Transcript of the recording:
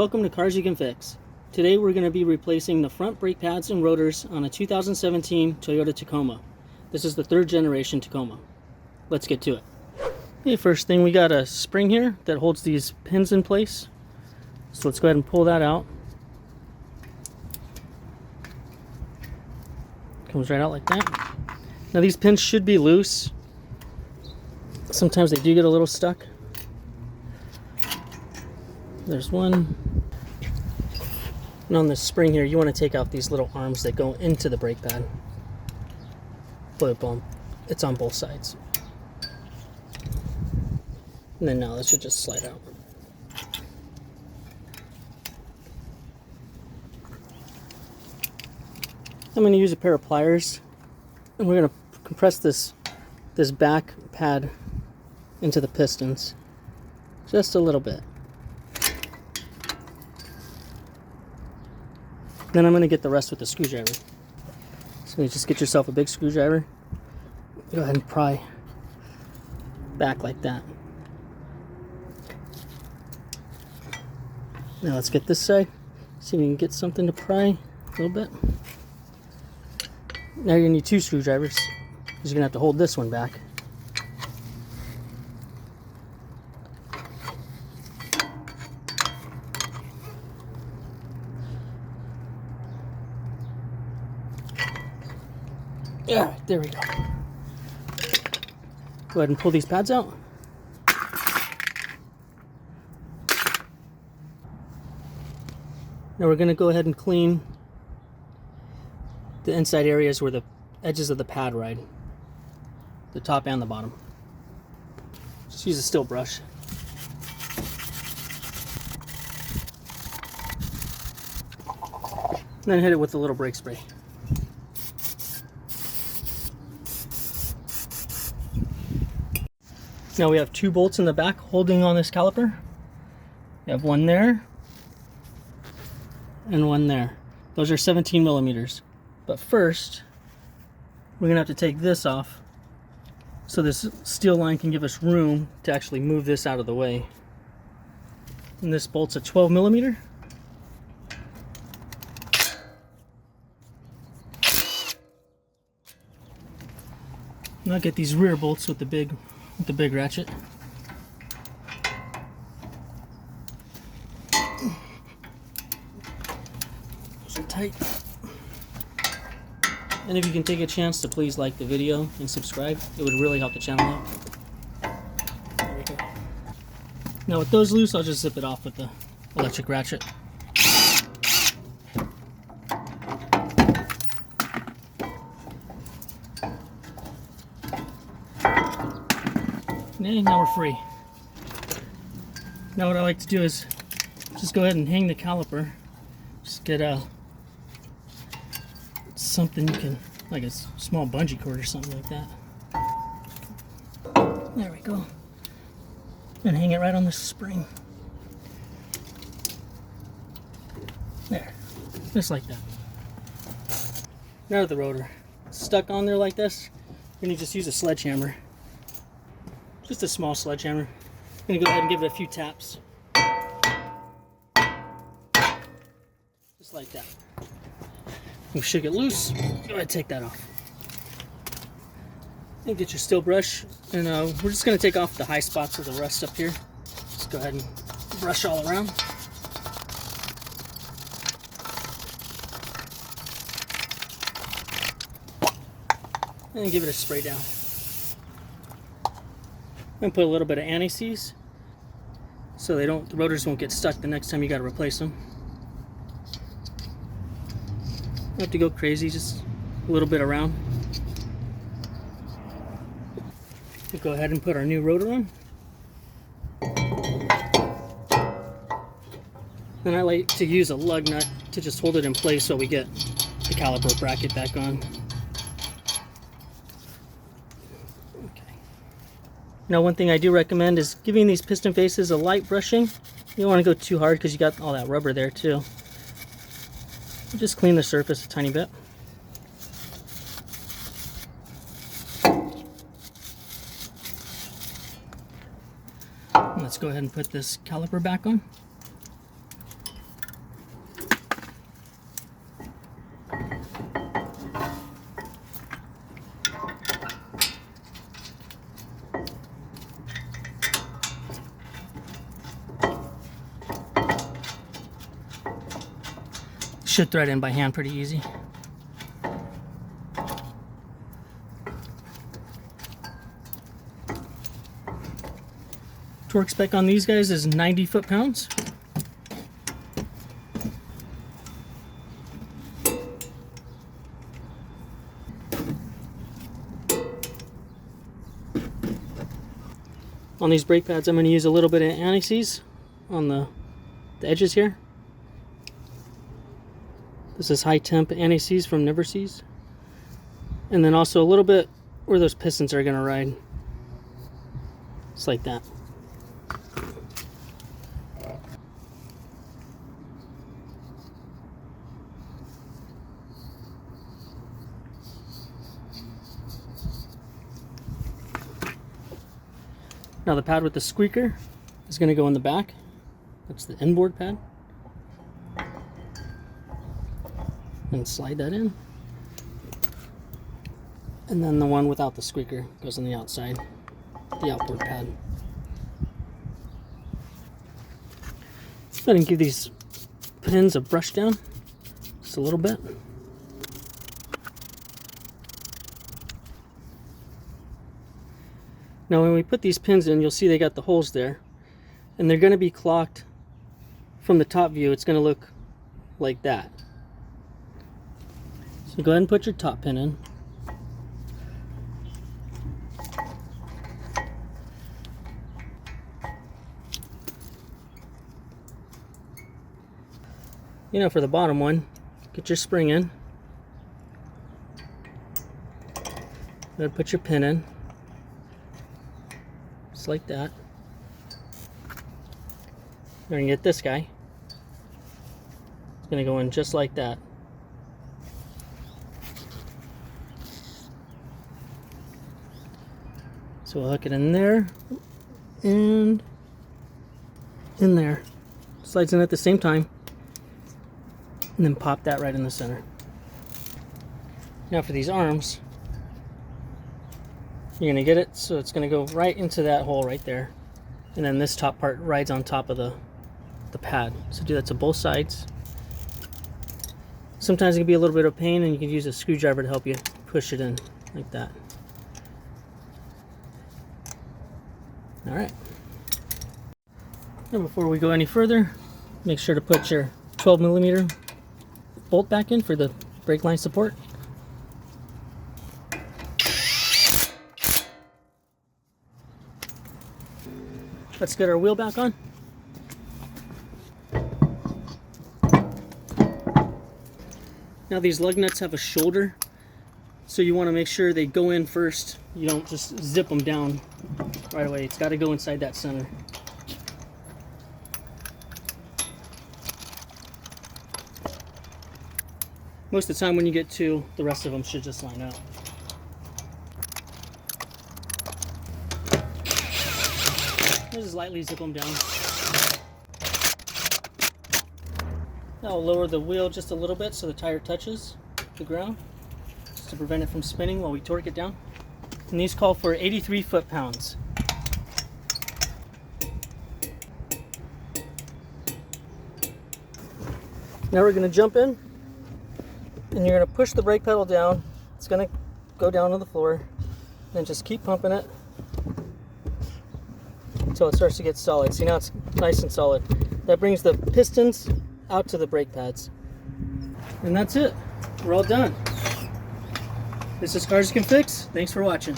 Welcome to Cars You Can Fix. Today we're going to be replacing the front brake pads and rotors on a 2017 Toyota Tacoma. This is the third generation Tacoma. Let's get to it. Okay, first thing, we got a spring here that holds these pins in place. So let's go ahead and pull that out. Comes right out like that. Now these pins should be loose. Sometimes they do get a little stuck. There's one. And on this spring here, you want to take out these little arms that go into the brake pad. Boom. It's on both sides. And then now this should just slide out. I'm going to use a pair of pliers, and we're going to compress this back pad into the pistons just a little bit. Then I'm going to get the rest with the screwdriver. So you just get yourself a big screwdriver. Go ahead and pry back like that. Now let's get this side. See if we can get something to pry a little bit. Now you're going to need two screwdrivers, because you're going to have to hold this one back. Alright, there we go. Go ahead and pull these pads out. Now we're going to go ahead and clean the inside areas where the edges of the pad ride. The top and the bottom. Just use a steel brush. And then hit it with a little brake spray. Now we have two bolts in the back holding on this caliper. We have one there and one there. Those are 17 millimeters. But first, we're going to have to take this off so this steel line can give us room to actually move this out of the way. And this bolt's a 12 millimeter. And I'll get these rear bolts with the big ratchet. So tight. And if you can take a chance to please like the video and subscribe, it would really help the channel out. There we go. Now with those loose, I'll just zip it off with the electric ratchet. And now we're free. Now what I like to do is just go ahead and hang the caliper. Just get something you can, like a small bungee cord or something like that. There we go. And hang it right on the spring. There. Just like that. Now the rotor. Stuck on there like this, you're going to just use a sledgehammer. Just a small sledgehammer. I'm going to go ahead and give it a few taps. Just like that. We should get loose. Go ahead and take that off. And get your steel brush. And we're just going to take off the high spots of the rust up here. Just go ahead and brush all around. And give it a spray down. I'm going to put a little bit of anti-seize so the rotors won't get stuck the next time you got to replace them. Don't have to go crazy, just a little bit around. We'll go ahead and put our new rotor on. Then I like to use a lug nut to just hold it in place so we get the caliper bracket back on. Now one thing I do recommend is giving these piston faces a light brushing. You don't want to go too hard because you got all that rubber there too. Just clean the surface a tiny bit. Let's go ahead and put this caliper back on. Should thread in by hand pretty easy. Torque spec on these guys is 90 foot-pounds. On these brake pads, I'm going to use a little bit of anti-seize on the edges here. This is high temp anti-seize from Never Seize. And then also a little bit where those pistons are going to ride. Just like that. Now the pad with the squeaker is going to go in the back. That's the inboard pad. And slide that in. And then the one without the squeaker goes on the outside, the outboard pad. Go ahead and give these pins a brush down, just a little bit. Now when we put these pins in, you'll see they got the holes there, and they're going to be clocked from the top view. It's going to look like that. So go ahead and put your top pin in. You know, for the bottom one, get your spring in. Go ahead and put your pin in. Just like that. We're going to get this guy. It's going to go in just like that. So we'll hook it in there and in there. Slides in at the same time. And then pop that right in the center. Now for these arms, you're going to get it so it's going to go right into that hole right there. And then this top part rides on top of the pad. So do that to both sides. Sometimes it can be a little bit of pain, and you can use a screwdriver to help you push it in like that. Alright. Now before we go any further, make sure to put your 12mm bolt back in for the brake line support. Let's get our wheel back on. Now these lug nuts have a shoulder, so you want to make sure they go in first. You don't just zip them down right away. It's got to go inside that center. Most of the time when you get two, the rest of them should just line up. Just lightly zip them down. Now I'll lower the wheel just a little bit so the tire touches the ground, just to prevent it from spinning while we torque it down. And these call for 83 foot-pounds. Now we're going to jump in, and you're going to push the brake pedal down. It's going to go down to the floor, then just keep pumping it until it starts to get solid. See, now it's nice and solid. That brings the pistons out to the brake pads. And that's it. We're all done. This is Cars You Can Fix. Thanks for watching.